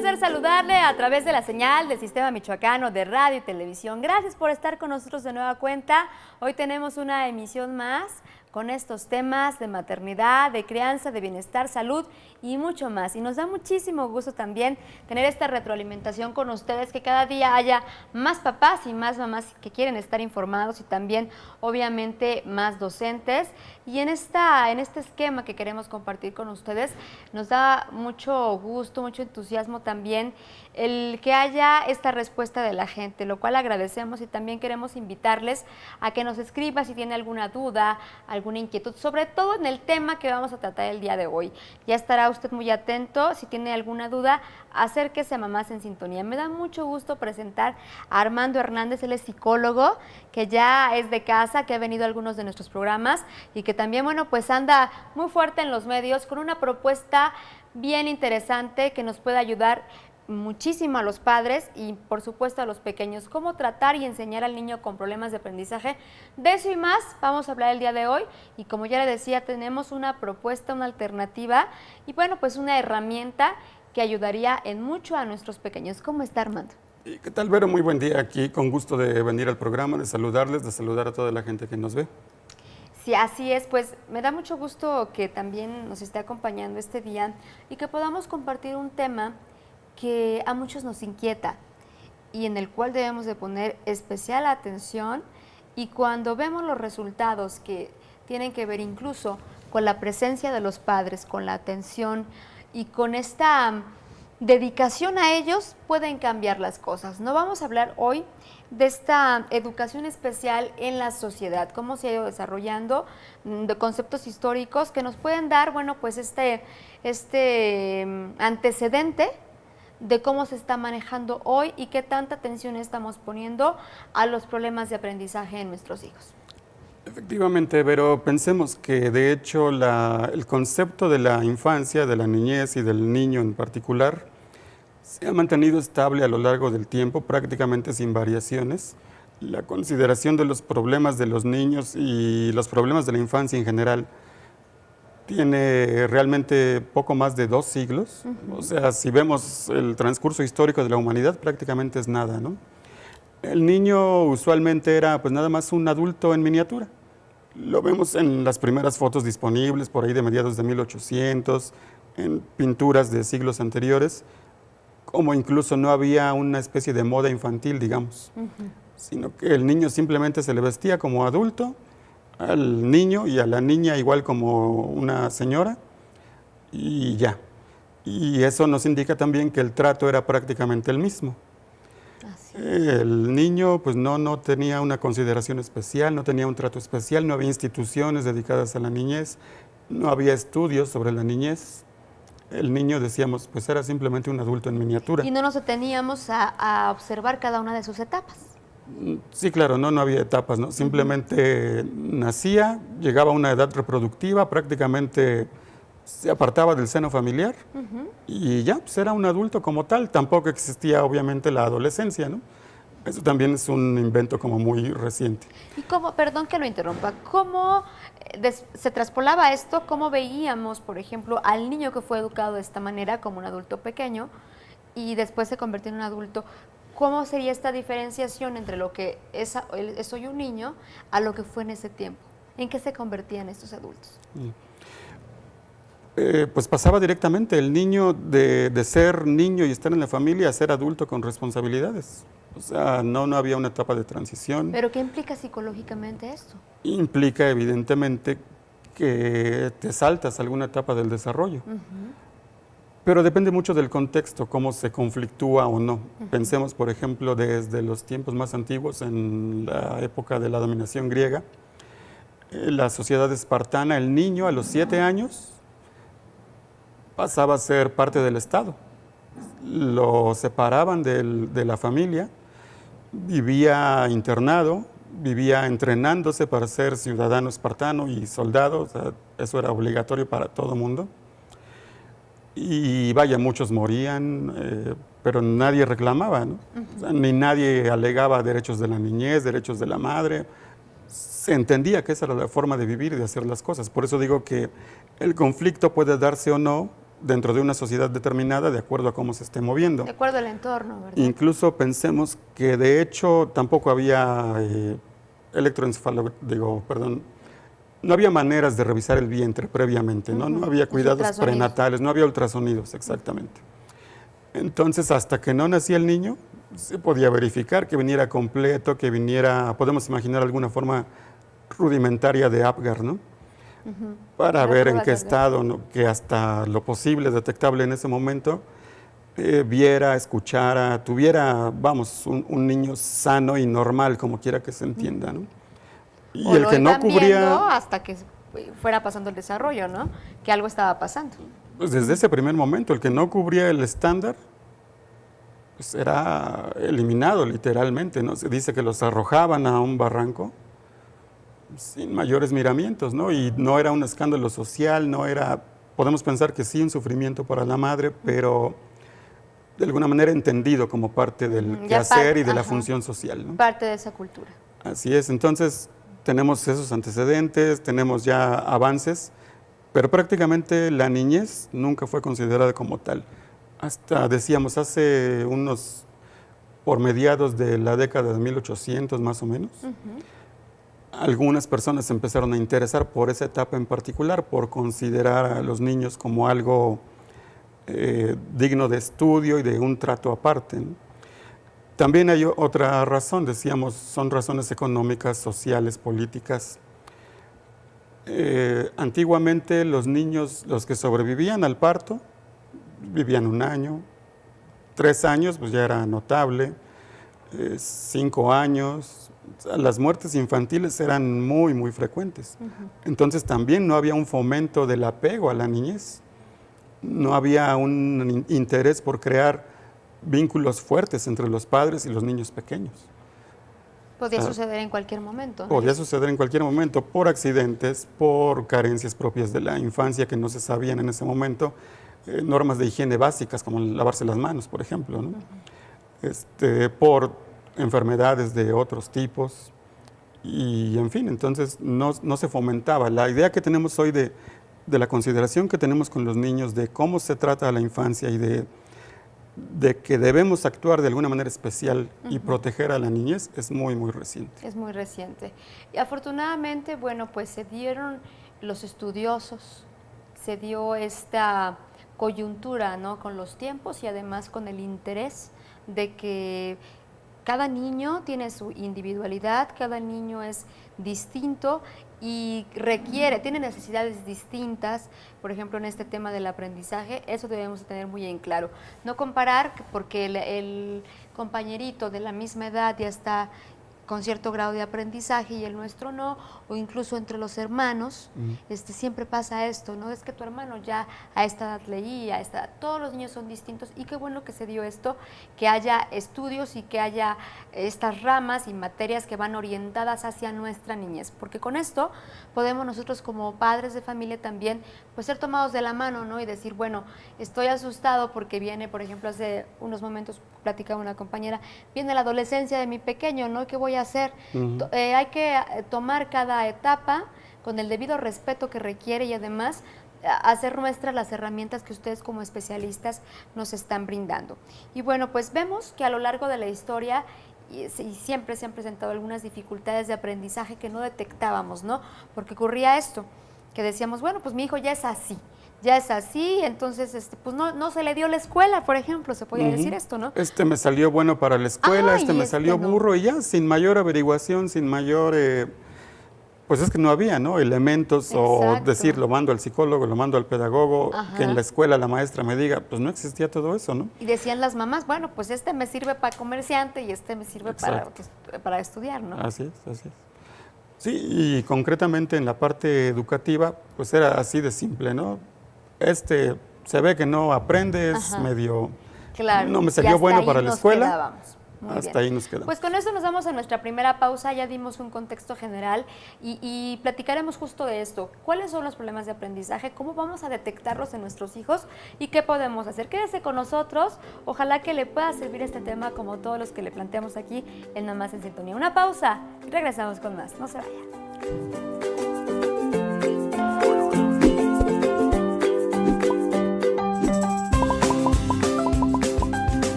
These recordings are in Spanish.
placer saludarle a través de la señal del Sistema Michoacano de Radio y Televisión. Gracias por estar con nosotros de nueva cuenta. Hoy tenemos una emisión más con estos temas de maternidad, de crianza, de bienestar, salud y mucho más. Y nos da muchísimo gusto también tener esta retroalimentación con ustedes, que cada día haya más papás y más mamás que quieren estar informados y también, obviamente, más docentes. Y en este esquema que queremos compartir con ustedes, nos da mucho gusto, mucho entusiasmo también el que haya esta respuesta de la gente, lo cual agradecemos y también queremos invitarles a que nos escriba si tiene alguna duda, alguna inquietud, sobre todo en el tema que vamos a tratar el día de hoy. Ya estará usted muy atento. Si tiene alguna duda, acérquese a Mamás en Sintonía. Me da mucho gusto presentar a Armando Hernández. Él es psicólogo, que ya es de casa, que ha venido a algunos de nuestros programas y que también, bueno, pues anda muy fuerte en los medios con una propuesta bien interesante que nos puede ayudar muchísimo a los padres y por supuesto a los pequeños, cómo tratar y enseñar al niño con problemas de aprendizaje. De eso y más vamos a hablar el día de hoy, y como ya le decía, tenemos una propuesta, una alternativa y bueno, pues una herramienta que ayudaría en mucho a nuestros pequeños. ¿Cómo está, Armando? ¿Y qué tal, Vero? Muy buen día aquí, con gusto de venir al programa, de saludarles, de saludar a toda la gente que nos ve. Sí, así es, pues me da mucho gusto que también nos esté acompañando este día y que podamos compartir un tema que a muchos nos inquieta y en el cual debemos de poner especial atención, y cuando vemos los resultados que tienen que ver incluso con la presencia de los padres, con la atención y con esta dedicación a ellos, pueden cambiar las cosas. No vamos a hablar hoy de esta educación especial en la sociedad, cómo se ha ido desarrollando, de conceptos históricos que nos pueden dar, bueno, pues este antecedente de cómo se está manejando hoy y qué tanta atención estamos poniendo a los problemas de aprendizaje en nuestros hijos. Efectivamente, pero pensemos que de hecho el concepto de la infancia, de la niñez y del niño en particular se ha mantenido estable a lo largo del tiempo, prácticamente sin variaciones. La consideración de los problemas de los niños y los problemas de la infancia en general tiene realmente poco más de 2 siglos. O sea, si vemos el transcurso histórico de la humanidad, prácticamente es nada, ¿no? El niño usualmente era pues nada más un adulto en miniatura. Lo vemos en las primeras fotos disponibles, por ahí de mediados de 1800, en pinturas de siglos anteriores, como incluso no había una especie de moda infantil, digamos, sino que el niño simplemente se le vestía como adulto, al niño y a la niña igual como una señora, y ya. Y eso nos indica también que el trato era prácticamente el mismo. El niño pues no tenía una consideración especial, no tenía un trato especial, no había instituciones dedicadas a la niñez, no había estudios sobre la niñez. El niño, decíamos, pues era simplemente un adulto en miniatura. Y no nos deteníamos a observar cada una de sus etapas. Sí, claro, no había etapas, ¿no? Simplemente nacía, llegaba a una edad reproductiva, prácticamente se apartaba del seno familiar y ya, pues era un adulto como tal. Tampoco existía obviamente la adolescencia, ¿no? Eso también es un invento como muy reciente. ¿Y cómo, perdón que lo interrumpa, cómo se traspolaba esto? ¿Cómo veíamos, por ejemplo, al niño que fue educado de esta manera como un adulto pequeño y después se convirtió en un adulto? ¿Cómo sería esta diferenciación entre lo que es soy un niño a lo que fue en ese tiempo? ¿En qué se convertían estos adultos? Pues pasaba directamente el niño de ser niño y estar en la familia a ser adulto con responsabilidades. O sea, no había una etapa de transición. ¿Pero qué implica psicológicamente esto? Implica evidentemente que te saltas alguna etapa del desarrollo. Pero depende mucho del contexto, cómo se conflictúa o no. Pensemos, por ejemplo, desde los tiempos más antiguos, en la época de la dominación griega, la sociedad espartana, el niño a los 7 años pasaba a ser parte del Estado. Lo separaban de la familia, vivía internado, vivía entrenándose para ser ciudadano espartano y soldado. O sea, eso era obligatorio para todo mundo. Y vaya, muchos morían, pero nadie reclamaba, ¿no? O sea, ni nadie alegaba derechos de la niñez, derechos de la madre. Se entendía que esa era la forma de vivir y de hacer las cosas. Por eso digo que el conflicto puede darse o no dentro de una sociedad determinada de acuerdo a cómo se esté moviendo. De acuerdo al entorno, ¿verdad? Incluso pensemos que de hecho tampoco había no había maneras de revisar el vientre previamente, ¿no? No había cuidados prenatales, no había ultrasonidos, exactamente. Entonces, hasta que no nacía el niño, se podía verificar que viniera completo, que viniera, podemos imaginar alguna forma rudimentaria de Apgar, ¿no? Para ver en qué estado, ¿no? Que hasta lo posible detectable en ese momento, viera, escuchara, tuviera, vamos, un niño sano y normal, como quiera que se entienda, ¿no? Y o el que no cubría hasta que fuera pasando el desarrollo, ¿no? Que algo estaba pasando. Pues desde ese primer momento, el que no cubría el estándar, pues era eliminado literalmente, ¿no? Se dice que los arrojaban a un barranco sin mayores miramientos, ¿no? Y no era un escándalo social, no era, podemos pensar que sí, un sufrimiento para la madre, pero de alguna manera entendido como parte del quehacer y de la función social, ¿no? Parte de esa cultura. Así es, entonces tenemos esos antecedentes, tenemos ya avances, pero prácticamente la niñez nunca fue considerada como tal. Hasta, decíamos, hace por mediados de la década de 1800 más o menos, algunas personas se empezaron a interesar por esa etapa en particular, por considerar a los niños como algo digno de estudio y de un trato aparte, ¿no? También hay otra razón, decíamos, son razones económicas, sociales, políticas. Antiguamente los niños, los que sobrevivían al parto, vivían 1 año, 3 años, pues ya era notable, 5 años, las muertes infantiles eran muy, muy frecuentes. Entonces también no había un fomento del apego a la niñez, no había un interés por crear vínculos fuertes entre los padres y los niños pequeños. Podía suceder en cualquier momento, ¿no? Podía suceder en cualquier momento, por accidentes, por carencias propias de la infancia que no se sabían en ese momento, normas de higiene básicas como lavarse las manos, por ejemplo, ¿no? Por enfermedades de otros tipos y en fin, entonces no se fomentaba. La idea que tenemos hoy de la consideración que tenemos con los niños, de cómo se trata a la infancia y de que debemos actuar de alguna manera especial y proteger a la niñez, es muy, muy reciente. Es muy reciente. Y afortunadamente, bueno, pues se dieron los estudiosos, se dio esta coyuntura, ¿no?, con los tiempos y además con el interés de que cada niño tiene su individualidad, cada niño es distinto y tiene necesidades distintas. Por ejemplo, en este tema del aprendizaje, eso debemos tener muy en claro. No comparar porque el compañerito de la misma edad ya está con cierto grado de aprendizaje y el nuestro no, o incluso entre los hermanos, siempre pasa esto, ¿no? Es que tu hermano ya a esta edad leía, todos los niños son distintos y qué bueno que se dio esto, que haya estudios y que haya estas ramas y materias que van orientadas hacia nuestra niñez, porque con esto podemos nosotros como padres de familia también pues ser tomados de la mano, ¿no? Y decir, bueno, estoy asustado porque viene, por ejemplo, hace unos momentos platicaba una compañera, viene la adolescencia de mi pequeño, ¿no? ¿Qué voy a hacer? Hay que tomar cada etapa con el debido respeto que requiere y además hacer nuestras las herramientas que ustedes como especialistas nos están brindando. Y bueno, pues vemos que a lo largo de la historia y siempre se han presentado algunas dificultades de aprendizaje que no detectábamos, ¿no? Porque ocurría esto, que decíamos, bueno, pues mi hijo ya es así, entonces pues no se le dio la escuela, por ejemplo, se podía decir esto, ¿no? Me salió bueno para la escuela, me salió burro y ya, sin mayor averiguación, sin mayor, pues es que no había, ¿no? Elementos. Exacto. O decir, lo mando al psicólogo, lo mando al pedagogo, que en la escuela la maestra me diga, pues no existía todo eso, ¿no? Y decían las mamás, bueno, pues me sirve para comerciante y me sirve para estudiar, ¿no? Así es. Sí, y concretamente en la parte educativa, pues era así de simple, ¿no? Se ve que no aprende, es medio, claro, no me salió bueno para la escuela. Hasta ahí nos quedamos. Pues con eso nos vamos a nuestra primera pausa, ya dimos un contexto general y platicaremos justo de esto. ¿Cuáles son los problemas de aprendizaje? ¿Cómo vamos a detectarlos en nuestros hijos? ¿Y qué podemos hacer? Quédese con nosotros, ojalá que le pueda servir este tema como todos los que le planteamos aquí en Nada Más en Sintonía. Una pausa, regresamos con más, no se vaya.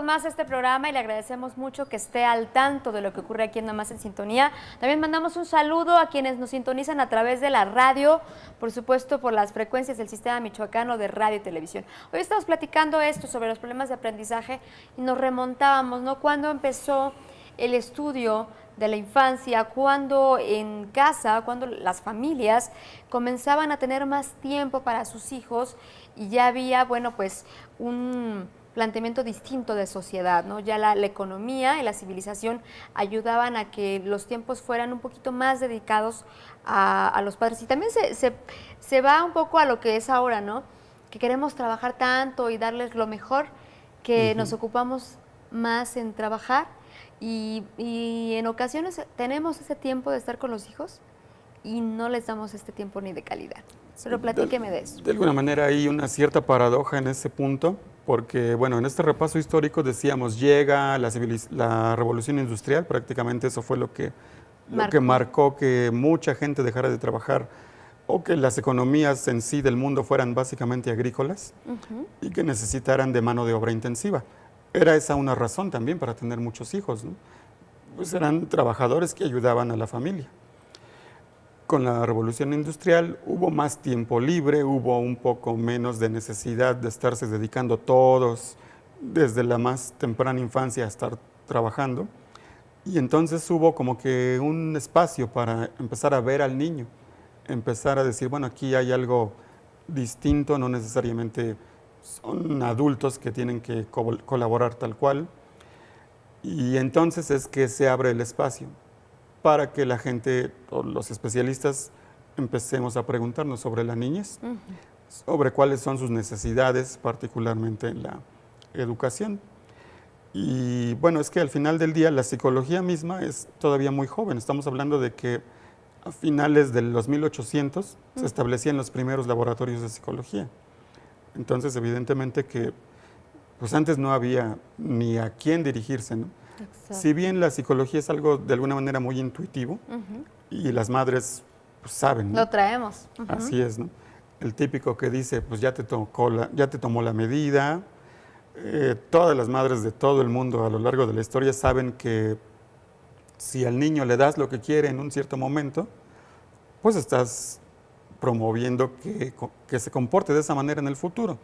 con más este programa y le agradecemos mucho que esté al tanto de lo que ocurre aquí en Nada Más en Sintonía. También mandamos un saludo a quienes nos sintonizan a través de la radio, por supuesto por las frecuencias del Sistema Michoacano de Radio y Televisión. Hoy estamos platicando esto sobre los problemas de aprendizaje y nos remontábamos, ¿no? ¿Cuándo empezó el estudio de la infancia? Cuando en casa, cuando las familias comenzaban a tener más tiempo para sus hijos y ya había, bueno, pues un planteamiento distinto de sociedad, ¿no? Ya la economía y la civilización ayudaban a que los tiempos fueran un poquito más dedicados a los padres. Y también se va un poco a lo que es ahora, ¿no? Que queremos trabajar tanto y darles lo mejor, que nos ocupamos más en trabajar y en ocasiones tenemos ese tiempo de estar con los hijos y no les damos este tiempo ni de calidad. Pero platíqueme de eso. De alguna manera hay una cierta paradoja en ese punto, porque bueno, en este repaso histórico decíamos, llega la revolución industrial, prácticamente eso fue lo que marcó que mucha gente dejara de trabajar o que las economías en sí del mundo fueran básicamente agrícolas y que necesitaran de mano de obra intensiva. Era esa una razón también para tener muchos hijos, ¿no? Pues eran trabajadores que ayudaban a la familia. Con la revolución industrial hubo más tiempo libre, hubo un poco menos de necesidad de estarse dedicando todos desde la más temprana infancia a estar trabajando. Y entonces hubo como que un espacio para empezar a ver al niño, empezar a decir, bueno, aquí hay algo distinto, no necesariamente son adultos que tienen que colaborar tal cual. Y entonces es que se abre el espacio para que la gente o los especialistas empecemos a preguntarnos sobre la niñez, sobre cuáles son sus necesidades, particularmente en la educación. Y bueno, es que al final del día la psicología misma es todavía muy joven. Estamos hablando de que a finales de los 1800 se establecían los primeros laboratorios de psicología. Entonces, evidentemente que pues antes no había ni a quién dirigirse, ¿no? Exacto. Si bien la psicología es algo de alguna manera muy intuitivo y las madres pues, saben, ¿no? Lo traemos. Así es, ¿no? El típico que dice, pues ya te tomó la medida. Todas las madres de todo el mundo a lo largo de la historia saben que si al niño le das lo que quiere en un cierto momento, pues estás promoviendo que se comporte de esa manera en el futuro.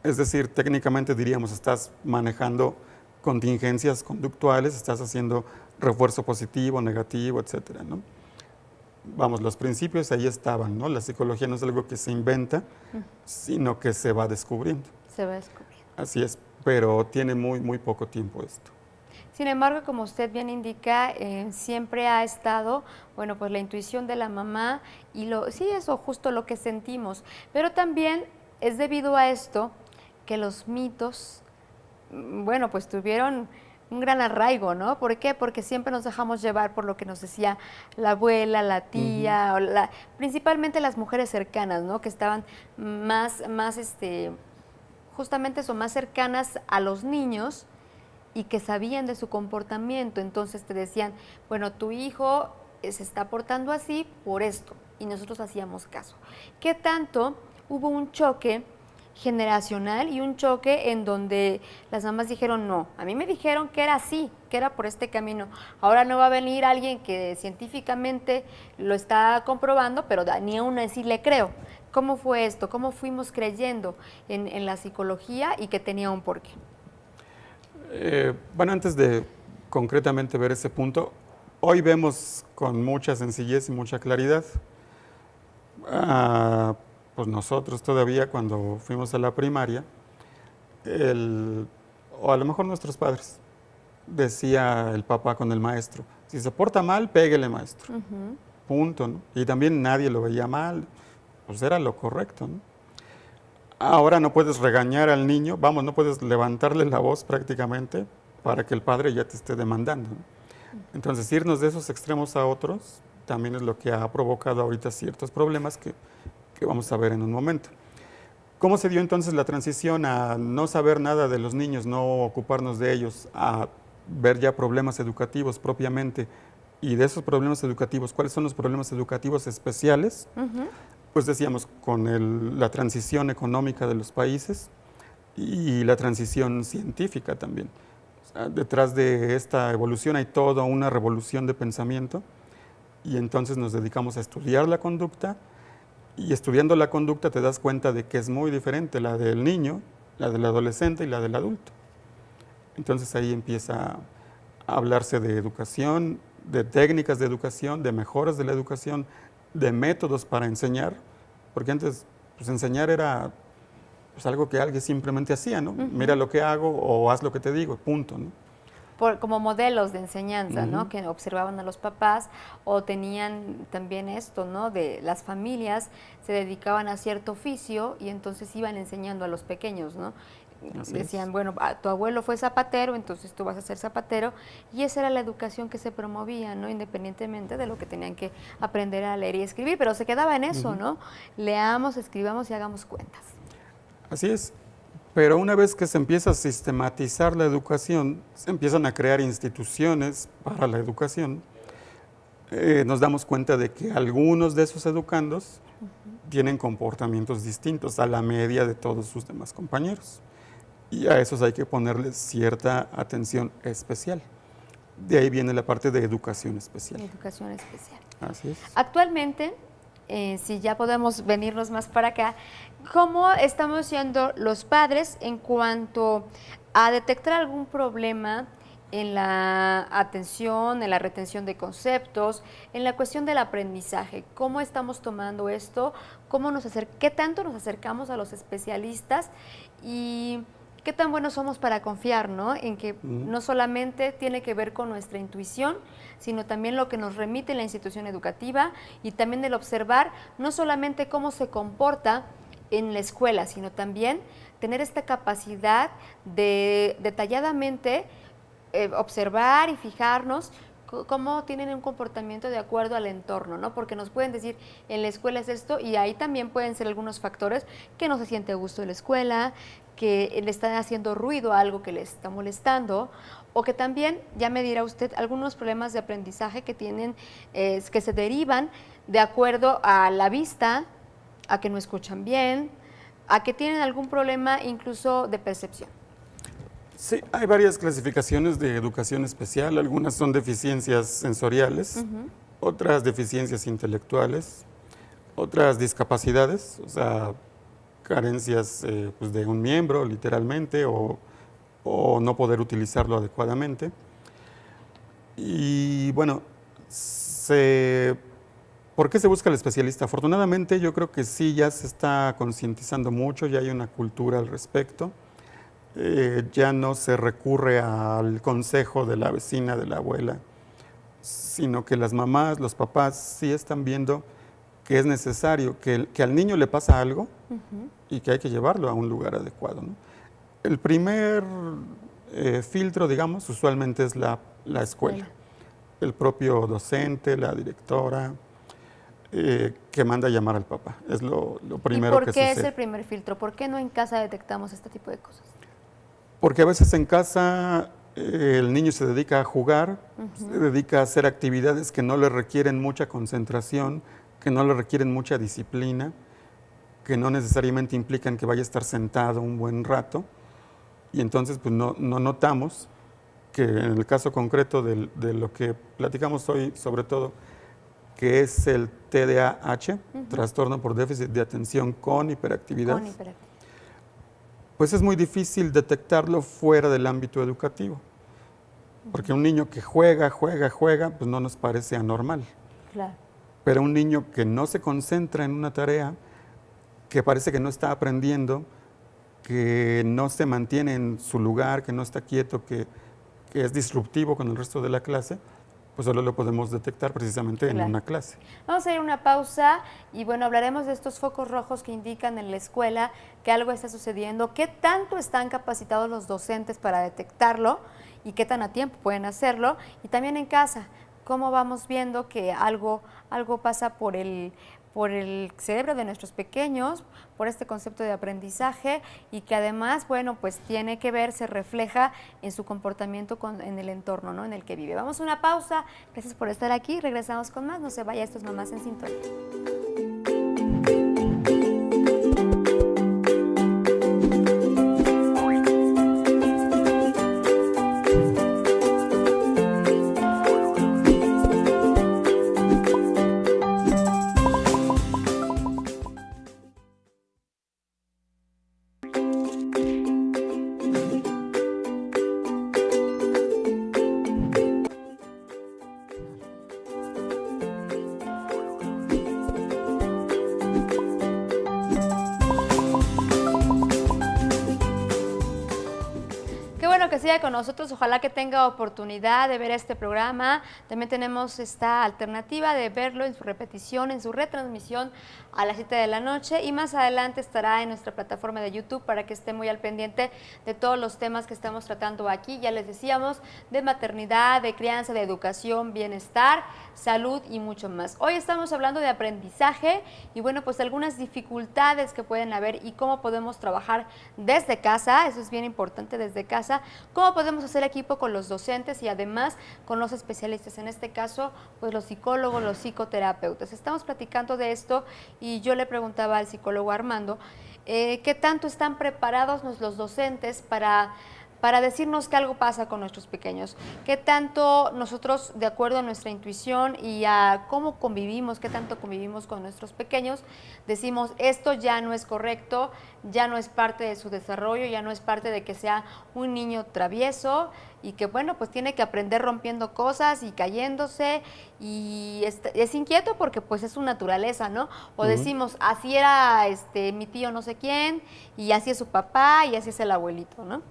Es decir, técnicamente diríamos, estás manejando contingencias conductuales, estás haciendo refuerzo positivo, negativo, etcétera, ¿no? Vamos, los principios ahí estaban, ¿no? La psicología no es algo que se inventa, sino que se va descubriendo. Se va descubriendo. Así es, pero tiene muy, muy poco tiempo esto. Sin embargo, como usted bien indica, siempre ha estado, bueno, pues la intuición de la mamá y sí, eso justo lo que sentimos. Pero también es debido a esto que los mitos, bueno, pues tuvieron un gran arraigo, ¿no? ¿Por qué? Porque siempre nos dejamos llevar por lo que nos decía la abuela, la tía, o principalmente las mujeres cercanas, ¿no? Que estaban justamente son más cercanas a los niños y que sabían de su comportamiento. Entonces te decían, bueno, tu hijo se está portando así por esto, y nosotros hacíamos caso. ¿Qué tanto hubo un choque generacional y un choque en donde las mamás dijeron, no, a mí me dijeron que era así, que era por este camino, ahora no va a venir alguien que científicamente lo está comprobando, pero ni aún así le creo? ¿Cómo fue esto? ¿Cómo fuimos creyendo en la psicología y que tenía un porqué? Bueno, antes de concretamente ver ese punto, hoy vemos con mucha sencillez y mucha claridad. Pues nosotros todavía cuando fuimos a la primaria, o a lo mejor nuestros padres, decía el papá con el maestro, si se porta mal, péguele, maestro. Punto, ¿no? Y también nadie lo veía mal, pues era lo correcto, ¿no? Ahora no puedes regañar al niño, vamos, no puedes levantarle la voz prácticamente para que el padre ya te esté demandando, ¿no? Entonces, irnos de esos extremos a otros también es lo que ha provocado ahorita ciertos problemas que vamos a ver en un momento. ¿Cómo se dio entonces la transición a no saber nada de los niños, no ocuparnos de ellos, a ver ya problemas educativos propiamente? Y de esos problemas educativos, ¿cuáles son los problemas educativos especiales? Pues decíamos, con la transición económica de los países y la transición científica también. O sea, detrás de esta evolución hay toda una revolución de pensamiento y entonces nos dedicamos a estudiar la conducta y estudiando la conducta te das cuenta de que es muy diferente la del niño, la del adolescente y la del adulto. Entonces ahí empieza a hablarse de educación, de técnicas de educación, de mejoras de la educación, de métodos para enseñar, porque antes pues, enseñar era pues, algo que alguien simplemente hacía, ¿no? Mira lo que hago o haz lo que te digo, punto, ¿no? Como modelos de enseñanza, ¿no? Ujú. Que observaban a los papás o tenían también esto, ¿no? De las familias se dedicaban a cierto oficio y entonces iban enseñando a los pequeños, ¿no? Así Decían, es. bueno, tu abuelo fue zapatero, entonces tú vas a ser zapatero, y esa era la educación que se promovía, ¿no? Independientemente de lo que tenían que aprender a leer y escribir, pero se quedaba en eso, ¿no? Leamos, escribamos y hagamos cuentas. Así es. Pero una vez que se empieza a sistematizar la educación, se empiezan a crear instituciones para la educación, nos damos cuenta de que algunos de esos educandos tienen comportamientos distintos a la media de todos sus demás compañeros. Y a esos hay que ponerles cierta atención especial. De ahí viene la parte de educación especial. Educación especial. Así es. Actualmente, si ya podemos venirnos más para acá, ¿cómo estamos siendo los padres en cuanto a detectar algún problema en la atención, en la retención de conceptos, en la cuestión del aprendizaje? ¿Cómo estamos tomando esto? ¿Qué tanto nos acercamos a los especialistas? Y qué tan buenos somos para confiar, ¿no? En que no solamente tiene que ver con nuestra intuición, sino también lo que nos remite la institución educativa y también el observar no solamente cómo se comporta en la escuela, sino también tener esta capacidad de detalladamente observar y fijarnos cómo tienen un comportamiento de acuerdo al entorno, ¿no? Porque nos pueden decir, en la escuela es esto, y ahí también pueden ser algunos factores que no se siente a gusto en la escuela, que le están haciendo ruido a algo que le está molestando, o que también, ya me dirá usted, algunos problemas de aprendizaje que tienen, que se derivan de acuerdo a la vista, a que no escuchan bien, a que tienen algún problema incluso de percepción. Sí, hay varias clasificaciones de educación especial. Algunas son deficiencias sensoriales, otras deficiencias intelectuales, otras discapacidades, o sea, carencias pues de un miembro, literalmente, o no poder utilizarlo adecuadamente. Y bueno, ¿por qué se busca el especialista? Afortunadamente, yo creo que sí, ya se está concientizando mucho, ya hay una cultura al respecto. Ya no se recurre al consejo de la vecina, de la abuela, sino que las mamás, los papás sí están viendo que es necesario, que al niño le pasa algo y que hay que llevarlo a un lugar adecuado, ¿no? El primer filtro, digamos, usualmente es la escuela, el propio docente, la directora, que manda a llamar al papá. Es lo primero que sucede. ¿Y por qué es el primer filtro? ¿Por qué no en casa detectamos este tipo de cosas? Porque a veces en casa el niño se dedica a jugar, se dedica a hacer actividades que no le requieren mucha concentración, que no le requieren mucha disciplina, que no necesariamente implican que vaya a estar sentado un buen rato. Y entonces pues no notamos que en el caso concreto de lo que platicamos hoy, sobre todo, que es el TDAH, trastorno por déficit de atención con hiperactividad. Pues es muy difícil detectarlo fuera del ámbito educativo, porque un niño que juega, pues no nos parece anormal. Claro. Pero un niño que no se concentra en una tarea, que parece que no está aprendiendo, que no se mantiene en su lugar, que no está quieto, que es disruptivo con el resto de la clase, pues solo lo podemos detectar precisamente en una clase. Vamos a ir a una pausa y bueno, hablaremos de estos focos rojos que indican en la escuela que algo está sucediendo, qué tanto están capacitados los docentes para detectarlo y qué tan a tiempo pueden hacerlo, y también en casa, cómo vamos viendo que algo pasa por el cerebro de nuestros pequeños, por este concepto de aprendizaje, y que además, bueno, pues tiene que ver, se refleja en su comportamiento en el entorno, ¿no?, en el que vive. Vamos a una pausa, gracias por estar aquí, regresamos con más, no se vaya, esto es Mamás en Sintonía. siga con nosotros, ojalá que tenga oportunidad de ver este programa. También tenemos esta alternativa de verlo en su repetición, en su retransmisión a las 7 de la noche, y más adelante estará en nuestra plataforma de YouTube para que esté muy al pendiente de todos los temas que estamos tratando aquí. Ya les decíamos, de maternidad, de crianza, de educación, bienestar, salud y mucho más. Hoy estamos hablando de aprendizaje y bueno, pues algunas dificultades que pueden haber y cómo podemos trabajar desde casa. Eso es bien importante, desde casa, cómo podemos hacer equipo con los docentes y además con los especialistas, en este caso pues los psicólogos, los psicoterapeutas. Estamos platicando de esto y yo le preguntaba al psicólogo Armando qué tanto están preparados los docentes para decirnos que algo pasa con nuestros pequeños, qué tanto nosotros, de acuerdo a nuestra intuición y a cómo convivimos, qué tanto convivimos con nuestros pequeños, decimos esto ya no es correcto, ya no es parte de su desarrollo, ya no es parte de que sea un niño travieso y que bueno, pues tiene que aprender rompiendo cosas y cayéndose y es inquieto porque pues es su naturaleza, ¿no? O decimos, así era mi tío no sé quién y así es su papá y así es el abuelito, ¿no?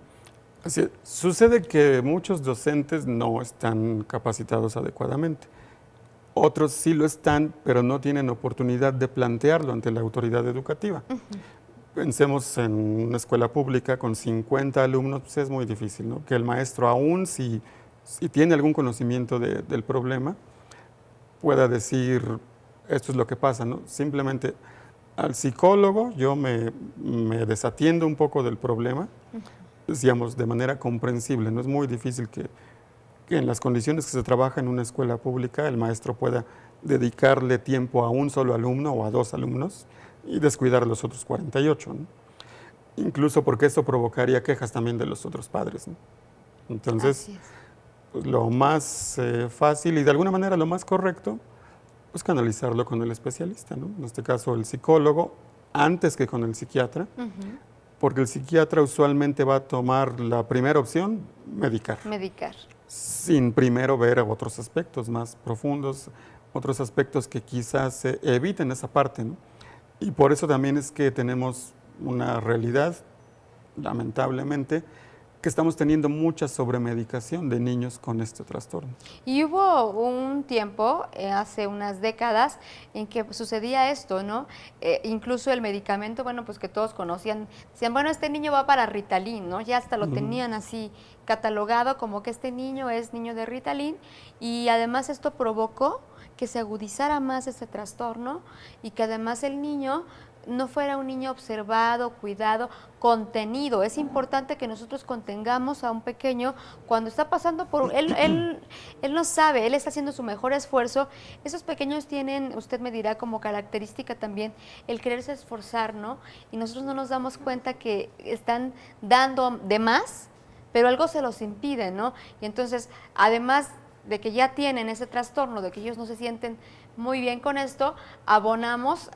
Así, sucede que muchos docentes no están capacitados adecuadamente. Otros sí lo están, pero no tienen oportunidad de plantearlo ante la autoridad educativa. Pensemos en una escuela pública con 50 alumnos, pues es muy difícil, ¿no? Que el maestro, aún si tiene algún conocimiento del problema, pueda decir, esto es lo que pasa, ¿no? Simplemente al psicólogo yo me desatiendo un poco del problema, decíamos, de manera comprensible. No es muy difícil que en las condiciones que se trabaja en una escuela pública el maestro pueda dedicarle tiempo a un solo alumno o a 2 alumnos y descuidar a los otros 48, ¿no? Incluso porque eso provocaría quejas también de los otros padres, ¿no? Entonces, pues, lo más fácil y de alguna manera lo más correcto, pues canalizarlo con el especialista, ¿no? En este caso el psicólogo, antes que con el psiquiatra, porque el psiquiatra usualmente va a tomar la primera opción, medicar. Medicar. Sin primero ver otros aspectos más profundos, otros aspectos que quizás eviten esa parte, ¿no? Y por eso también es que tenemos una realidad, lamentablemente, que estamos teniendo mucha sobremedicación de niños con este trastorno. Y hubo un tiempo, hace unas décadas, en que sucedía esto, ¿no? Incluso el medicamento, bueno, pues que todos conocían, decían, bueno, este niño va para Ritalin, ¿no? Ya hasta lo tenían así catalogado como que este niño es niño de Ritalin, y además esto provocó que se agudizara más ese trastorno y que además el niño no fuera un niño observado, cuidado, contenido. Es importante que nosotros contengamos a un pequeño cuando está pasando por... Él no sabe, él está haciendo su mejor esfuerzo. Esos pequeños tienen, usted me dirá, como característica también el quererse esforzar, ¿no? Y nosotros no nos damos cuenta que están dando de más, pero algo se los impide, ¿no? Y entonces, además de que ya tienen ese trastorno, de que ellos no se sienten muy bien con esto, abonamos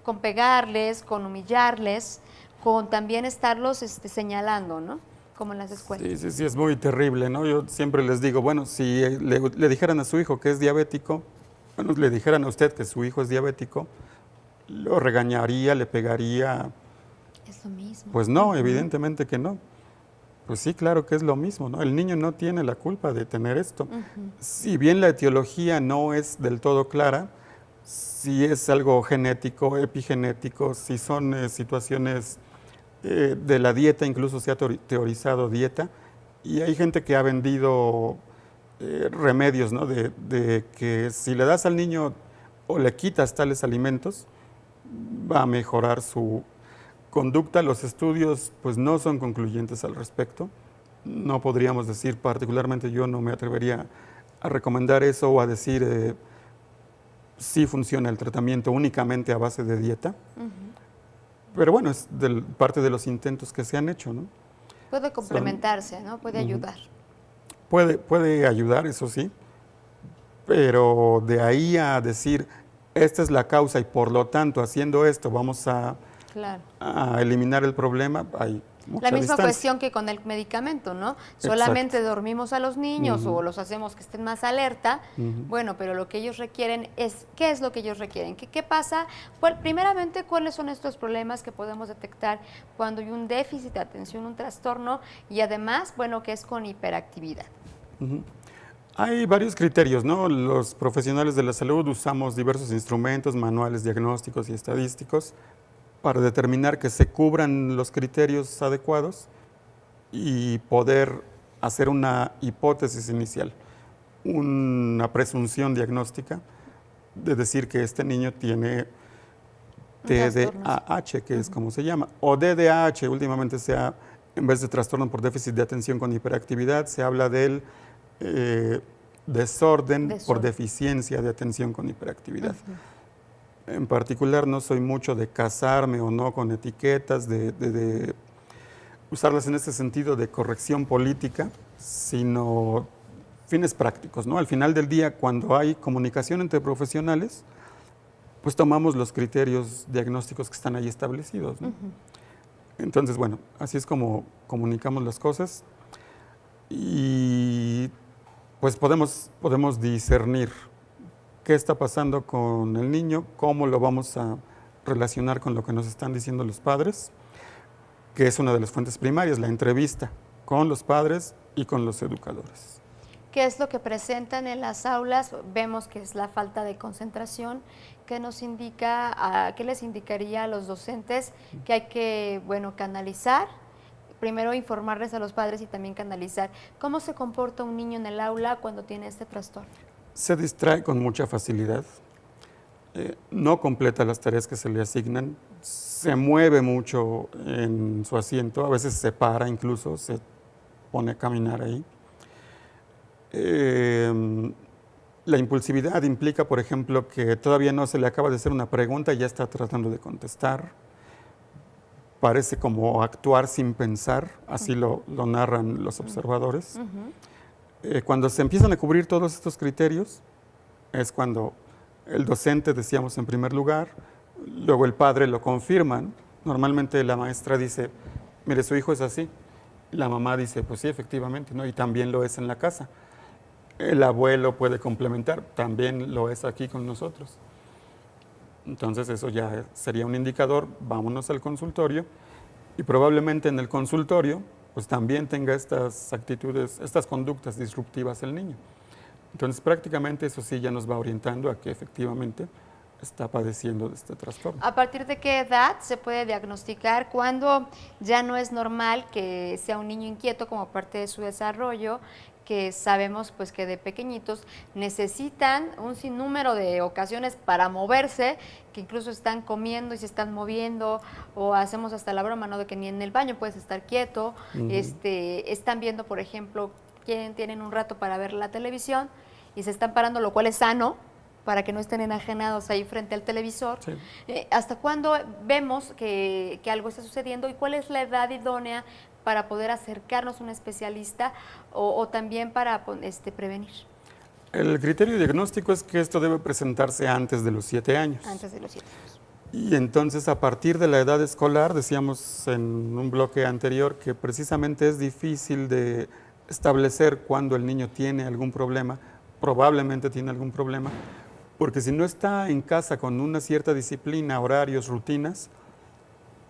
con pegarles, con humillarles, con también estarlos señalando, ¿no? Como en las escuelas. Sí, es muy terrible, ¿no? Yo siempre les digo, bueno, si le dijeran a su hijo que es diabético, bueno, le dijeran a usted que su hijo es diabético, lo regañaría, le pegaría. Es lo mismo. Pues no, evidentemente que no. Pues sí, claro que es lo mismo, ¿no? El niño no tiene la culpa de tener esto. Si bien la etiología no es del todo clara, si es algo genético, epigenético, si son situaciones de la dieta, incluso se ha teorizado dieta, y hay gente que ha vendido remedios, ¿no? De que si le das al niño o le quitas tales alimentos, va a mejorar su conducta. Los estudios pues no son concluyentes al respecto. No podríamos decir, particularmente yo no me atrevería a recomendar eso o a decir sí funciona el tratamiento únicamente a base de dieta. Pero bueno, es parte de los intentos que se han hecho, ¿no? Puede complementarse, ¿no? Puede ayudar. Puede ayudar, eso sí, pero de ahí a decir, esta es la causa y por lo tanto haciendo esto vamos a eliminar el problema, hay mucha La misma distancia. cuestión que con el medicamento, ¿no? Solamente dormimos a los niños o los hacemos que estén más alerta. Bueno, pero lo que ellos requieren es, ¿qué es lo que ellos requieren? ¿Qué pasa? Primeramente, ¿cuáles son estos problemas que podemos detectar cuando hay un déficit de atención, un trastorno y además, bueno, que es con hiperactividad? Hay varios criterios, ¿no? Los profesionales de la salud usamos diversos instrumentos, manuales diagnósticos y estadísticos para determinar que se cubran los criterios adecuados y poder hacer una hipótesis inicial, una presunción diagnóstica de decir que este niño tiene TDAH, que es como se llama, o DDAH, últimamente en vez de trastorno por déficit de atención con hiperactividad, se habla del desorden por deficiencia de atención con hiperactividad. En particular, no soy mucho de casarme o no con etiquetas, de usarlas en este sentido de corrección política, sino fines prácticos, ¿no? Al final del día, cuando hay comunicación entre profesionales, pues tomamos los criterios diagnósticos que están ahí establecidos, ¿no? Entonces, bueno, así es como comunicamos las cosas y pues podemos discernir qué está pasando con el niño, cómo lo vamos a relacionar con lo que nos están diciendo los padres, que es una de las fuentes primarias, la entrevista con los padres y con los educadores. ¿Qué es lo que presentan en las aulas? Vemos que es la falta de concentración. ¿Qué nos indica, qué les indicaría a los docentes que hay que, bueno, canalizar? Primero informarles a los padres y también canalizar. ¿Cómo se comporta un niño en el aula cuando tiene este trastorno? Se distrae con mucha facilidad, no completa las tareas que se le asignan, se mueve mucho en su asiento, a veces se para incluso, se pone a caminar ahí. La impulsividad implica, por ejemplo, que todavía no se le acaba de hacer una pregunta y ya está tratando de contestar. Parece como actuar sin pensar, así lo narran los observadores. Cuando se empiezan a cubrir todos estos criterios, es cuando el docente, decíamos en primer lugar, luego el padre lo confirman. Normalmente la maestra dice, mire, su hijo es así. La mamá dice, pues sí, efectivamente, ¿no? Y también lo es en la casa. El abuelo puede complementar, también lo es aquí con nosotros. Entonces eso ya sería un indicador, vámonos al consultorio y probablemente en el consultorio pues también tenga estas actitudes, estas conductas disruptivas el niño. Entonces prácticamente eso sí ya nos va orientando a que efectivamente está padeciendo de este trastorno. ¿A partir de qué edad se puede diagnosticar cuando ya no es normal que sea un niño inquieto como parte de su desarrollo, que sabemos pues que de pequeñitos necesitan un sinnúmero de ocasiones para moverse, que incluso están comiendo y se están moviendo, o hacemos hasta la broma, ¿no?, de que ni en el baño puedes estar quieto, están viendo, por ejemplo, tienen un rato para ver la televisión y se están parando, lo cual es sano, para que no estén enajenados ahí frente al televisor. Sí. ¿Hasta cuándo vemos que algo está sucediendo y cuál es la edad idónea para poder acercarnos a un especialista o también para prevenir? El criterio diagnóstico es que esto debe presentarse antes de los 7 años. Antes de los 7 años. Y entonces a partir de la edad escolar, decíamos en un bloque anterior que precisamente es difícil de establecer cuándo el niño tiene algún problema, probablemente tiene algún problema, porque si no está en casa con una cierta disciplina, horarios, rutinas,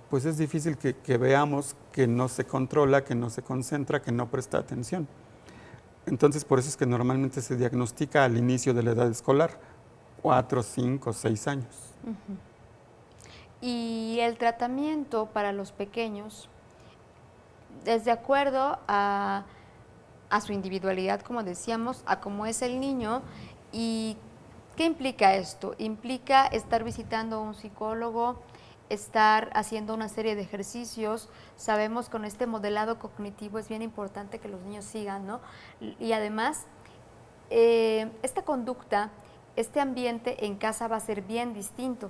pues es difícil que veamos que no se controla, que no se concentra, que no presta atención. Entonces, por eso es que normalmente se diagnostica al inicio de la edad escolar, 4, 5, 6 años. Y el tratamiento para los pequeños es de acuerdo a su individualidad, como decíamos, a cómo es el niño. ¿Y qué implica esto? Implica estar visitando a un psicólogo, estar haciendo una serie de ejercicios. Sabemos con este modelado cognitivo es bien importante que los niños sigan, ¿no? Y además, esta conducta, este ambiente en casa va a ser bien distinto,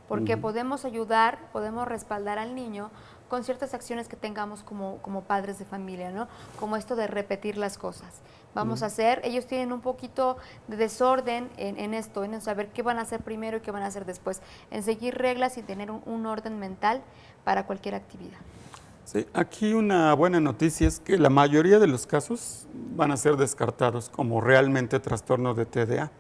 porque podemos ayudar, podemos respaldar al niño con ciertas acciones que tengamos como padres de familia, ¿no? Como esto de repetir las cosas. Vamos a hacer, ellos tienen un poquito de desorden en esto, en saber qué van a hacer primero y qué van a hacer después, en seguir reglas y tener un orden mental para cualquier actividad. Sí, aquí una buena noticia es que la mayoría de los casos van a ser descartados como realmente trastorno de TDA.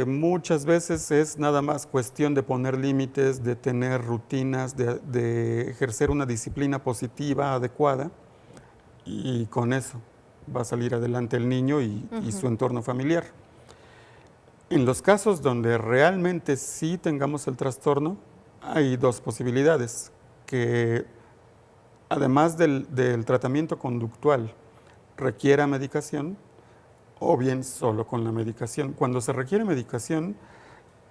Muchas veces es nada más cuestión de poner límites, de tener rutinas, de ejercer una disciplina positiva adecuada, y con eso va a salir adelante el niño y su entorno familiar. En los casos donde realmente sí tengamos el trastorno, hay dos posibilidades: que además del tratamiento conductual requiera medicación, o bien solo con la medicación. Cuando se requiere medicación,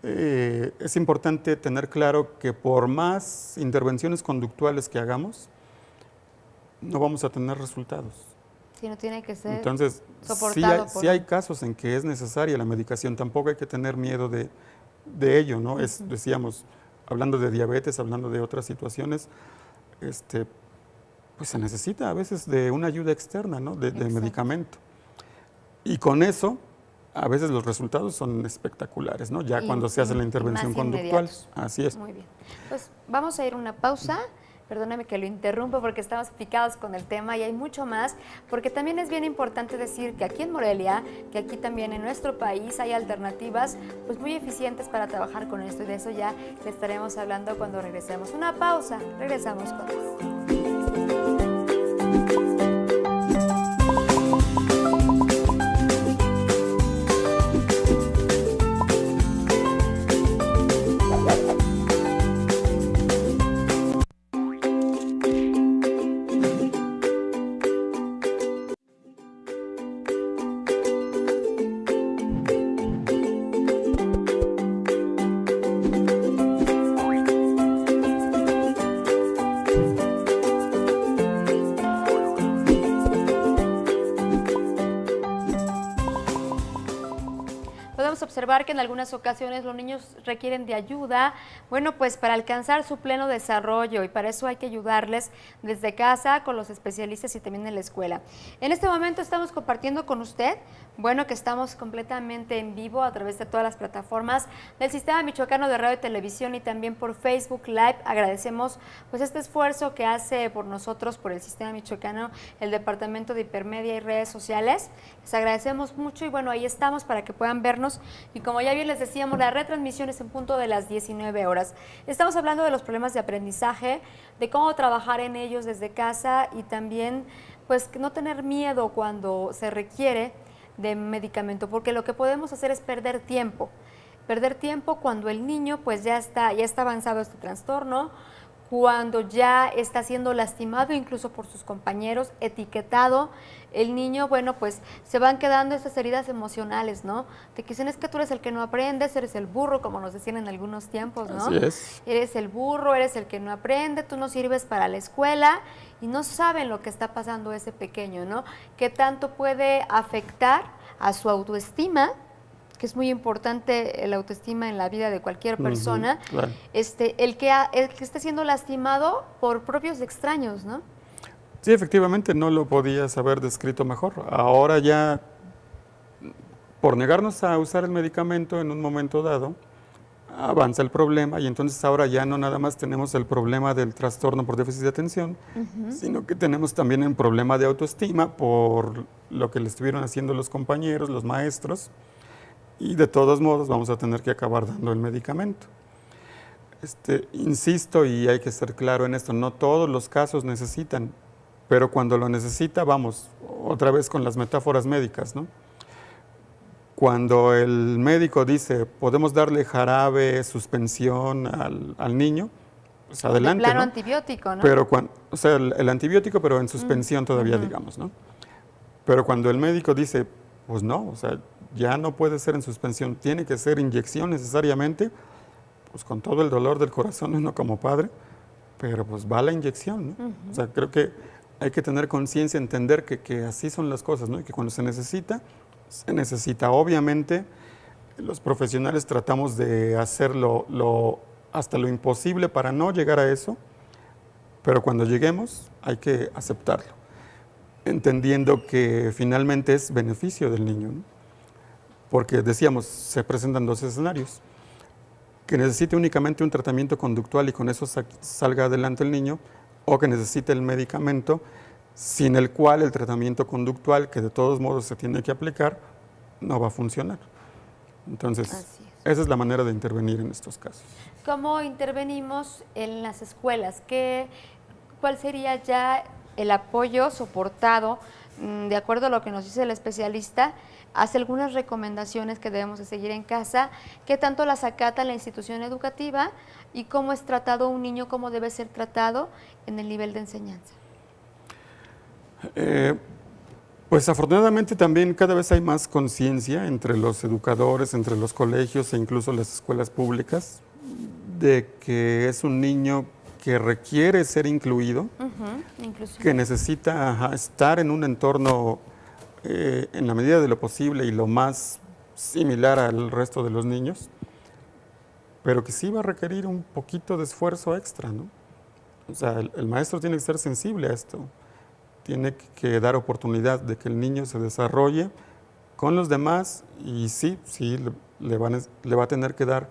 es importante tener claro que por más intervenciones conductuales que hagamos, no vamos a tener resultados. Sí, no tiene que ser Entonces, soportado sí hay casos en que es necesaria la medicación, tampoco hay que tener miedo de ello, ¿no? Decíamos, hablando de diabetes, hablando de otras situaciones, pues se necesita a veces de una ayuda externa, ¿no? De medicamento. Y con eso, a veces los resultados son espectaculares, ¿no? Ya cuando se hace la intervención conductual. Así es. Muy bien. Pues vamos a ir a una pausa. Perdóname que lo interrumpo porque estamos picados con el tema y hay mucho más, porque también es bien importante decir que aquí en Morelia, que aquí también en nuestro país hay alternativas pues muy eficientes para trabajar con esto, y de eso ya le estaremos hablando cuando regresemos. Una pausa, regresamos con esto. Podemos observar que en algunas ocasiones los niños requieren de ayuda, bueno, pues para alcanzar su pleno desarrollo, y para eso hay que ayudarles desde casa con los especialistas y también en la escuela. En este momento estamos compartiendo con usted, bueno, que estamos completamente en vivo a través de todas las plataformas del Sistema Michoacano de Radio y Televisión y también por Facebook Live. Agradecemos pues este esfuerzo que hace por nosotros, por el Sistema Michoacano, el Departamento de Hipermedia y Redes Sociales. Les agradecemos mucho y bueno, ahí estamos para que puedan vernos, y como ya bien les decíamos, la retransmisión es en punto de las 19 horas. Estamos hablando de los problemas de aprendizaje, de cómo trabajar en ellos desde casa y también pues no tener miedo cuando se requiere de medicamento, porque lo que podemos hacer es perder tiempo cuando el niño pues ya está avanzado este trastorno, cuando ya está siendo lastimado incluso por sus compañeros, etiquetado. El niño, bueno, pues se van quedando esas heridas emocionales, ¿no? De que dicen, es que tú eres el que no aprendes, eres el burro, como nos decían en algunos tiempos, ¿no? Así es. Eres el burro, eres el que no aprende, tú no sirves para la escuela, y no saben lo que está pasando ese pequeño, ¿no? Qué tanto puede afectar a su autoestima, que es muy importante la autoestima en la vida de cualquier persona, Claro. el que esté siendo lastimado por propios extraños, ¿no? Sí, efectivamente, no lo podías haber descrito mejor. Ahora ya, por negarnos a usar el medicamento en un momento dado, avanza el problema, y entonces ahora ya no nada más tenemos el problema del trastorno por déficit de atención, sino que tenemos también un problema de autoestima por lo que le estuvieron haciendo los compañeros, los maestros, y de todos modos vamos a tener que acabar dando el medicamento. Insisto, y hay que ser claro en esto, no todos los casos necesitan, pero cuando lo necesita, vamos, otra vez con las metáforas médicas, ¿no? Cuando el médico dice, podemos darle jarabe, suspensión al niño, pues adelante, el plano ¿no? antibiótico, ¿no? Pero o sea, el antibiótico, pero en suspensión todavía, digamos, ¿no? Pero cuando el médico dice, pues no, o sea, ya no puede ser en suspensión, tiene que ser inyección necesariamente, pues con todo el dolor del corazón uno como padre, pero pues va la inyección, ¿no? O sea, creo que hay que tener conciencia, entender que así son las cosas, ¿no? Y que cuando se necesita, se necesita. Obviamente, los profesionales tratamos de hacerlo hasta lo imposible para no llegar a eso, pero cuando lleguemos hay que aceptarlo, entendiendo que finalmente es beneficio del niño, ¿no? Porque decíamos, se presentan dos escenarios: que necesite únicamente un tratamiento conductual y con eso salga adelante el niño, o que necesita el medicamento, sin el cual el tratamiento conductual, que de todos modos se tiene que aplicar, no va a funcionar. Entonces, esa es la manera de intervenir en estos casos. ¿Cómo intervenimos en las escuelas? ¿Cuál sería ya el apoyo soportado? De acuerdo a lo que nos dice el especialista, hace algunas recomendaciones que debemos de seguir en casa, qué tanto las acata la institución educativa y cómo es tratado un niño, cómo debe ser tratado en el nivel de enseñanza. Pues afortunadamente también cada vez hay más conciencia entre los educadores, entre los colegios e incluso las escuelas públicas, de que es un niño que requiere ser incluido, que necesita estar en un entorno en la medida de lo posible y lo más similar al resto de los niños, pero que sí va a requerir un poquito de esfuerzo extra, ¿no? O sea, el maestro tiene que ser sensible a esto, tiene que dar oportunidad de que el niño se desarrolle con los demás y sí le va a tener que dar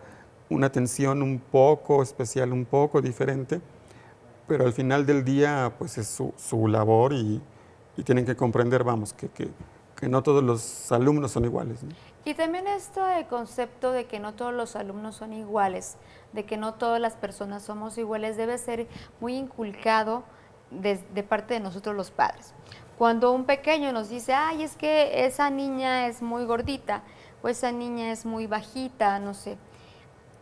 una atención un poco especial, un poco diferente, pero al final del día pues es su labor y tienen que comprender, vamos, que no todos los alumnos son iguales, ¿no? Y también este concepto de que no todos los alumnos son iguales, de que no todas las personas somos iguales, debe ser muy inculcado de parte de nosotros los padres. Cuando un pequeño nos dice, ay, es que esa niña es muy gordita, o esa niña es muy bajita, no sé,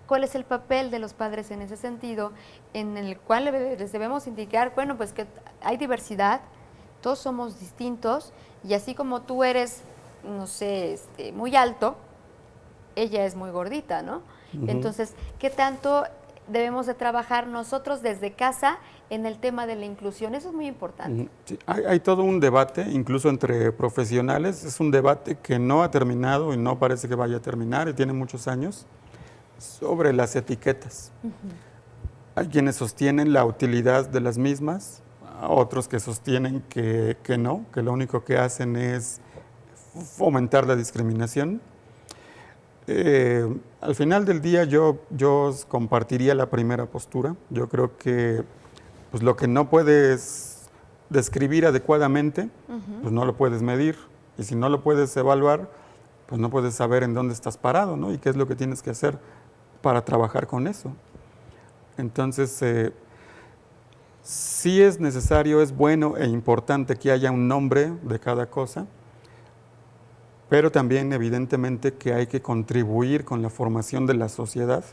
¿cuál es el papel de los padres en ese sentido? En el cual les debemos indicar, bueno, pues que hay diversidad, todos somos distintos, y así como tú eres, no sé, muy alto, ella es muy gordita, ¿no? Entonces, ¿qué tanto debemos de trabajar nosotros desde casa en el tema de la inclusión? Eso es muy importante. Sí, hay todo un debate, incluso entre profesionales, es un debate que no ha terminado y no parece que vaya a terminar, y tiene muchos años, sobre las etiquetas. Hay quienes sostienen la utilidad de las mismas, otros que sostienen que no, que lo único que hacen es fomentar la discriminación. Al final del día yo compartiría la primera postura. Yo creo que pues, lo que no puedes describir adecuadamente, pues no lo puedes medir. Y si no lo puedes evaluar, pues no puedes saber en dónde estás parado, ¿no? Y qué es lo que tienes que hacer para trabajar con eso. Entonces, sí es necesario, es bueno e importante que haya un nombre de cada cosa, pero también evidentemente que hay que contribuir con la formación de la sociedad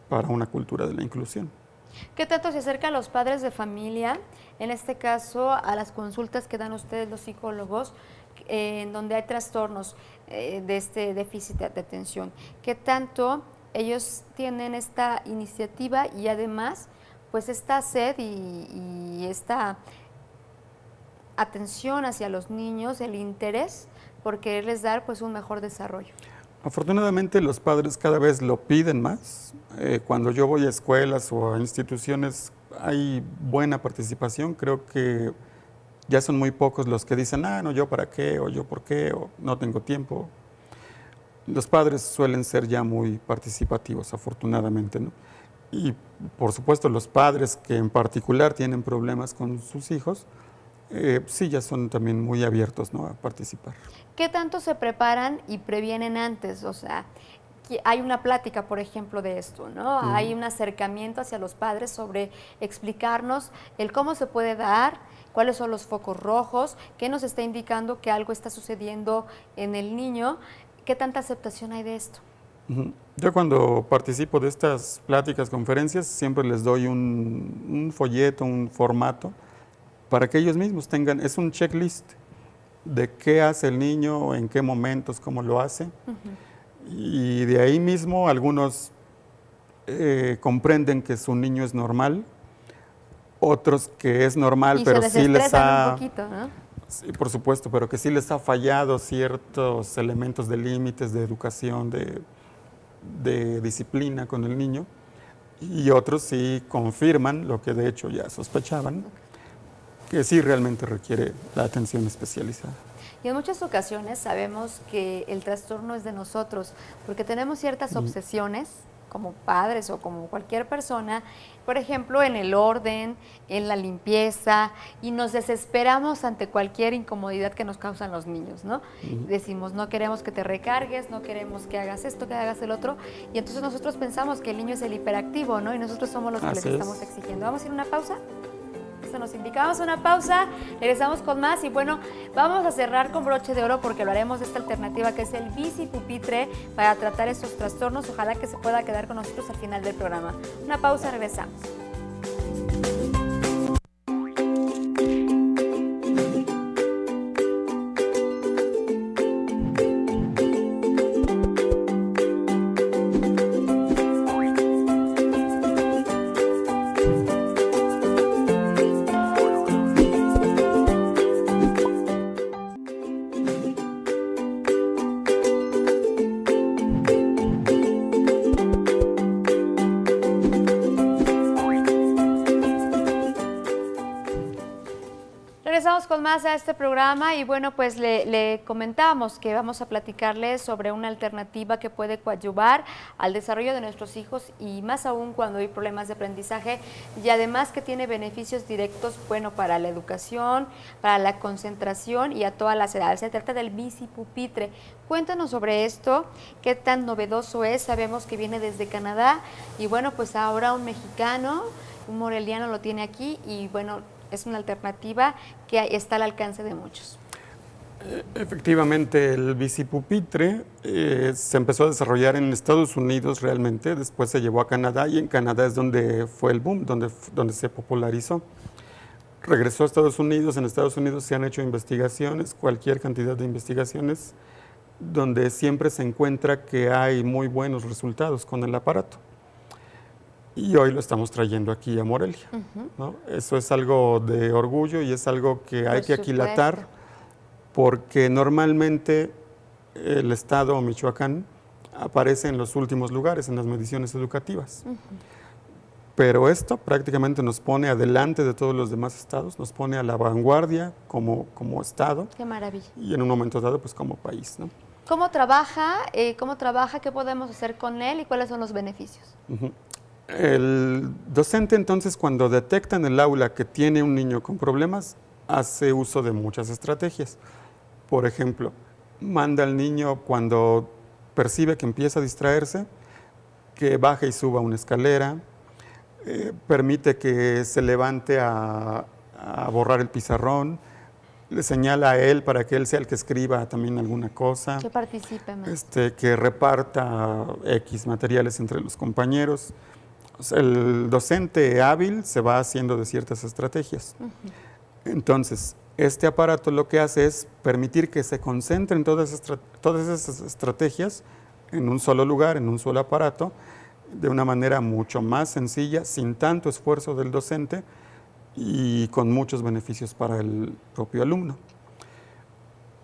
para una cultura de la inclusión. ¿Qué tanto se acerca a los padres de familia, en este caso a las consultas que dan ustedes los psicólogos, en donde hay trastornos de este déficit de atención? ¿Qué tanto ellos tienen esta iniciativa y además pues esta sed y esta atención hacia los niños, el interés por quererles dar pues un mejor desarrollo? Afortunadamente los padres cada vez lo piden más. Cuando yo voy a escuelas o a instituciones hay buena participación. Creo que ya son muy pocos los que dicen, no, yo para qué, o yo por qué, o no tengo tiempo. Los padres suelen ser ya muy participativos, afortunadamente, ¿no? Y por supuesto los padres que en particular tienen problemas con sus hijos, sí ya son también muy abiertos, ¿no?, a participar. ¿Qué tanto se preparan y previenen antes? O sea, hay una plática, por ejemplo, de esto, ¿no? Hay un acercamiento hacia los padres sobre explicarnos el cómo se puede dar, cuáles son los focos rojos, qué nos está indicando que algo está sucediendo en el niño. ¿Qué tanta aceptación hay de esto? Yo cuando participo de estas pláticas, conferencias, siempre les doy un folleto, un formato, para que ellos mismos tengan, es un checklist de qué hace el niño, en qué momentos, cómo lo hace. Y de ahí mismo algunos comprenden que su niño es normal, otros que es normal, pero sí les ha... un poquito, ¿no? Sí, por supuesto, pero que sí les ha fallado ciertos elementos de límites, de educación, de disciplina con el niño, y otros sí confirman lo que de hecho ya sospechaban, que sí realmente requiere la atención especializada. Y en muchas ocasiones sabemos que el trastorno es de nosotros, porque tenemos ciertas obsesiones como padres o como cualquier persona, por ejemplo, en el orden, en la limpieza, y nos desesperamos ante cualquier incomodidad que nos causan los niños, ¿no? Decimos, no queremos que te recargues, no queremos que hagas esto, que hagas el otro, y entonces nosotros pensamos que el niño es el hiperactivo, ¿no? Y nosotros somos los que les estamos exigiendo. ¿Vamos a ir a una pausa? Eso nos indicamos una pausa, regresamos con más y bueno, vamos a cerrar con broche de oro porque lo haremos de esta alternativa que es el bicipupitre para tratar estos trastornos. Ojalá que se pueda quedar con nosotros al final del programa. Una pausa, regresamos. Regresamos con más a este programa y bueno, pues le comentábamos que vamos a platicarles sobre una alternativa que puede coadyuvar al desarrollo de nuestros hijos y más aún cuando hay problemas de aprendizaje y además que tiene beneficios directos, bueno, para la educación, para la concentración y a todas las edades. Se trata del bicipupitre. Cuéntanos sobre esto, qué tan novedoso es, sabemos que viene desde Canadá y bueno, pues ahora un mexicano, un moreliano lo tiene aquí y bueno, es una alternativa que está al alcance de muchos. Efectivamente, el bicipupitre se empezó a desarrollar en Estados Unidos realmente, después se llevó a Canadá y en Canadá es donde fue el boom, donde se popularizó. Regresó a Estados Unidos, en Estados Unidos se han hecho investigaciones, cualquier cantidad de investigaciones, donde siempre se encuentra que hay muy buenos resultados con el aparato. Y hoy lo estamos trayendo aquí a Morelia, ¿no? Eso es algo de orgullo y es algo que hay que aquilatar porque normalmente el estado Michoacán aparece en los últimos lugares en las mediciones educativas. Pero esto prácticamente nos pone adelante de todos los demás estados, nos pone a la vanguardia como estado. Qué maravilla. Y en un momento dado, pues como país, ¿no? ¿Cómo trabaja? ¿Qué podemos hacer con él y cuáles son los beneficios? El docente entonces cuando detecta en el aula que tiene un niño con problemas, hace uso de muchas estrategias. Por ejemplo, manda al niño cuando percibe que empieza a distraerse, que baje y suba una escalera, permite que se levante a borrar el pizarrón, le señala a él para que él sea el que escriba también alguna cosa. Que participe más. Que reparta X materiales entre los compañeros. O sea, el docente hábil se va haciendo de ciertas estrategias. Entonces, este aparato lo que hace es permitir que se concentren todas esas estrategias en un solo lugar, en un solo aparato, de una manera mucho más sencilla, sin tanto esfuerzo del docente y con muchos beneficios para el propio alumno.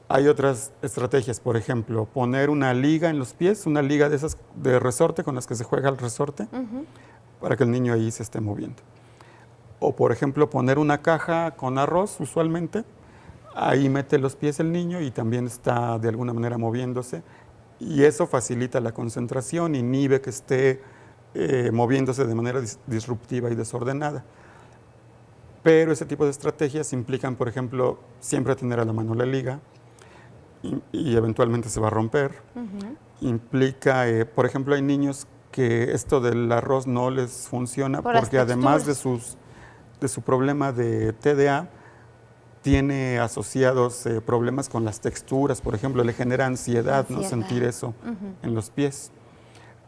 Hay otras estrategias, por ejemplo, poner una liga en los pies, una liga de esas de resorte con las que se juega el resorte, para que el niño ahí se esté moviendo. O, por ejemplo, poner una caja con arroz, usualmente, ahí mete los pies el niño y también está de alguna manera moviéndose, y eso facilita la concentración, inhibe que esté moviéndose de manera disruptiva y desordenada. Pero ese tipo de estrategias implican, por ejemplo, siempre tener a la mano la liga y eventualmente se va a romper. Implica, por ejemplo, hay niños que esto del arroz no les funciona porque además de su problema de TDA, tiene asociados problemas con las texturas, por ejemplo, le genera ansiedad, ¿no? Sentir eso en los pies.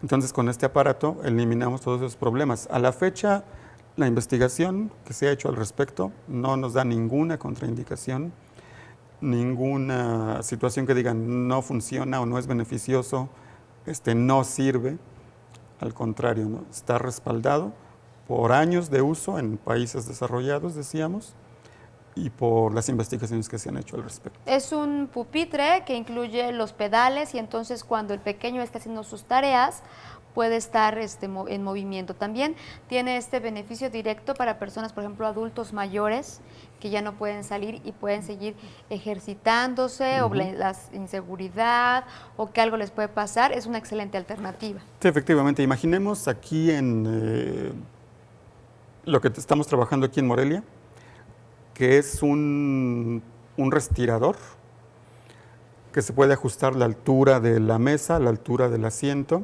Entonces, con este aparato eliminamos todos esos problemas. A la fecha, la investigación que se ha hecho al respecto no nos da ninguna contraindicación, ninguna situación que diga no funciona o no es beneficioso, no sirve. Al contrario, ¿no? Está respaldado por años de uso en países desarrollados, decíamos, y por las investigaciones que se han hecho al respecto. Es un pupitre que incluye los pedales y entonces cuando el pequeño está haciendo sus tareas puede estar en movimiento. También tiene este beneficio directo para personas, por ejemplo, adultos mayores que ya no pueden salir y pueden seguir ejercitándose o la inseguridad o que algo les puede pasar. Es una excelente alternativa. Sí, efectivamente. Imaginemos aquí en lo que estamos trabajando aquí en Morelia, que es un respirador que se puede ajustar la altura de la mesa, la altura del asiento,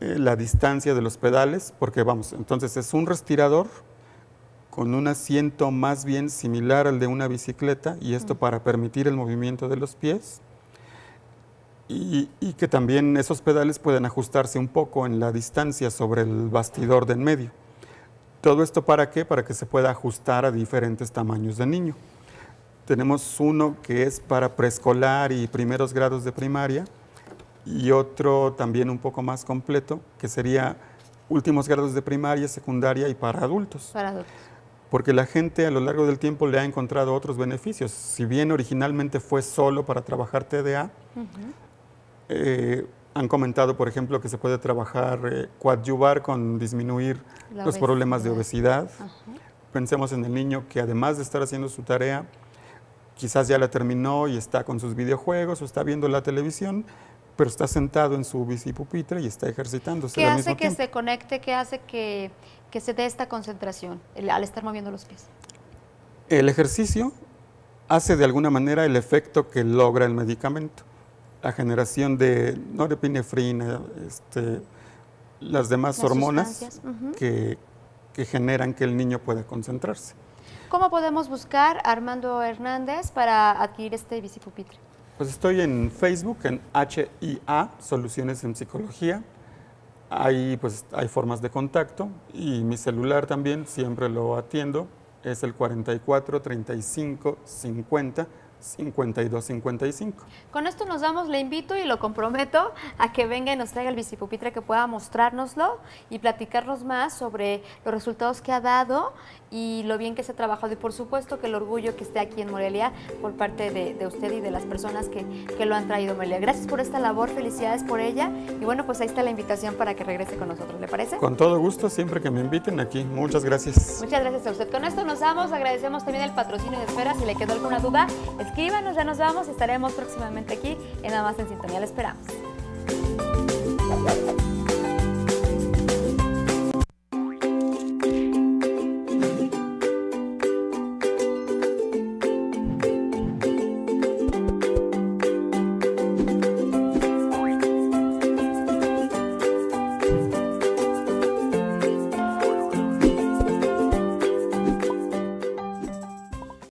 la distancia de los pedales, porque vamos, entonces es un respirador con un asiento más bien similar al de una bicicleta, y esto para permitir el movimiento de los pies, y que también esos pedales pueden ajustarse un poco en la distancia sobre el bastidor de en medio. ¿Todo esto para qué? Para que se pueda ajustar a diferentes tamaños de niño. Tenemos uno que es para preescolar y primeros grados de primaria, y otro también un poco más completo, que sería últimos grados de primaria, secundaria y para adultos. Para adultos. Porque la gente a lo largo del tiempo le ha encontrado otros beneficios. Si bien originalmente fue solo para trabajar TDA, han comentado, por ejemplo, que se puede trabajar, coadyuvar con disminuir los problemas de obesidad. Pensemos en el niño que además de estar haciendo su tarea, quizás ya la terminó y está con sus videojuegos o está viendo la televisión, pero está sentado en su bicipupitre y está ejercitándose. ¿Qué hace que se conecte? ¿Qué hace que se dé esta concentración al estar moviendo los pies? El ejercicio hace de alguna manera el efecto que logra el medicamento. La generación de norepinefrina, las demás hormonas que generan que el niño pueda concentrarse. ¿Cómo podemos buscar a Armando Hernández para adquirir este bicipupitre? Pues estoy en Facebook, en HIA, Soluciones en Psicología. Ahí pues hay formas de contacto, y mi celular también siempre lo atiendo. Es el 44 35 50 52 55. Con esto nos damos, le invito y lo comprometo a que venga y nos traiga el bicipupitre, que pueda mostrárnoslo y platicarnos más sobre los resultados que ha dado y lo bien que se ha trabajado, y por supuesto que el orgullo que esté aquí en Morelia por parte de usted y de las personas que lo han traído a Morelia. Gracias por esta labor, felicidades por ella, y bueno, pues ahí está la invitación para que regrese con nosotros, ¿le parece? Con todo gusto, siempre que me inviten aquí. Muchas gracias. Muchas gracias a usted. Con esto nos vamos, agradecemos también el patrocinio de Esfera. Si le quedó alguna duda, escríbanos, ya nos vamos, estaremos próximamente aquí en Nada Más en Sintonía, le esperamos.